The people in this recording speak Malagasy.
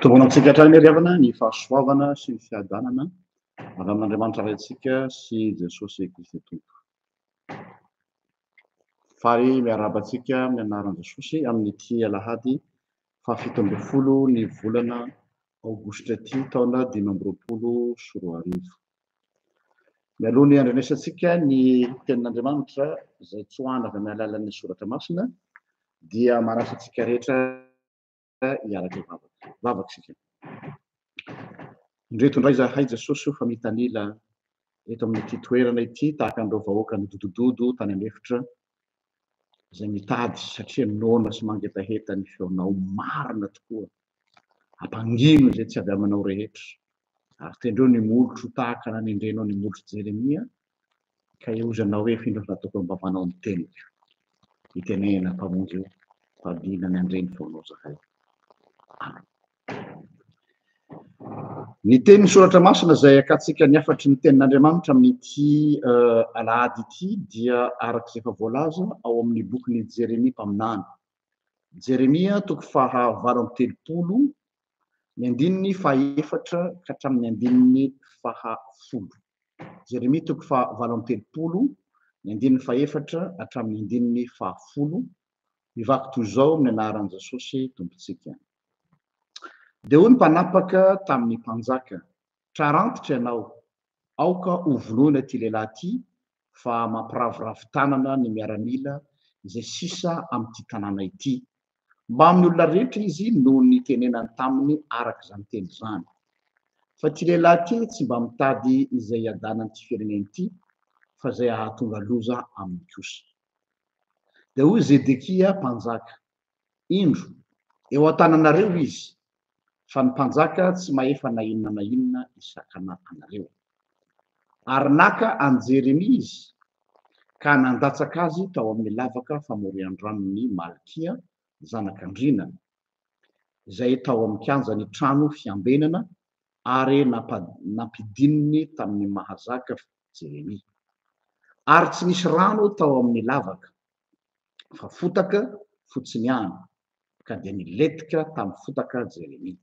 Tombona antsika hatrany meriavana ny fahasoavana sy ny fiadanana avy amin'Andriamanitra raintsika sy Jesosy Kristy Tompo. Fary miarabantsika amin'ny anaran'i Jesosy amin'ity alahady fahafito ambin'ny folo ny volana aogositra ity taona 2024. Mialoha ny andrenesantsika ny tenin'Andriamanitra izay tsoahana avy amin'ny alalan'ny soratra masina dia manasa antsika rehetra hiaraka vavaka sika. Indreto indray zahay Jesosy fa mitanila eto amin'ity toerana ity tahaka an'ireo vahoaka midodododo tany anefitra izay mitady satria noana sy mangetaheta ny feonao marina tokoa hampangino izay tsy avy aminao rehetra ary tendreo ny molotro tahaka nanendrenao ny molotro Jeremia ka iozanao hoe findro nataoko ambavanao ny teniko itenena mpamonjy io fabina ny andreny feonao zahay. Ny tenin'ny soratra masina izay akatsika ny afatry ny tenin'Andriamanitra amin'ity alahady ity dia arak'izay efa voalaza ao amin'ny bokin'ny Jeremia mpaminany. Jeremia toko faha 8 ny andininy fahaefatra ka hatramin'ny andininy fahafolo. Jeremia toko faha 8 ny andininy fahaefatra hatramin'ny andininy fahafolo. Mivaky toy izao amin'ny anaran'i Jesosy Tompontsika. Dia hoy ny mpanapaka tamin'ny mpanjaka, trarantitra ianao, aoka hovonoina ity lehilahy ity fa mampiravoravo tanana ny miaramila izay sisa amin'ity tanàna ity. Mba amin'ny olona rehetra izy noho ny tenenany taminy araka izany teny izany. Fa ity lehilahy ity tsy mba mitady izay iadanany ity firenena ity fa izay ahatonga loza aminy kosa. Dia hoy Zedekia mpanjaka, indro eo an-tananareo izy fa ny mpanjaka tsy maefa na inona na inona isakana anareo. Ary naka an Jeremia izy ka nandatsaka azy tao amin'ny lavaka famorian-dranon'ny Malkia zanak'Andrina izay tao amin'ny kianjan'ny trano fiambenana ary nampidininy tamin'ny mahazaka Jeremia. Ary tsy nisy rano tao amin'ny lavaka fa fotaka fotsiny ihany ka dia niletika tamin'ny fotaka Jeremia.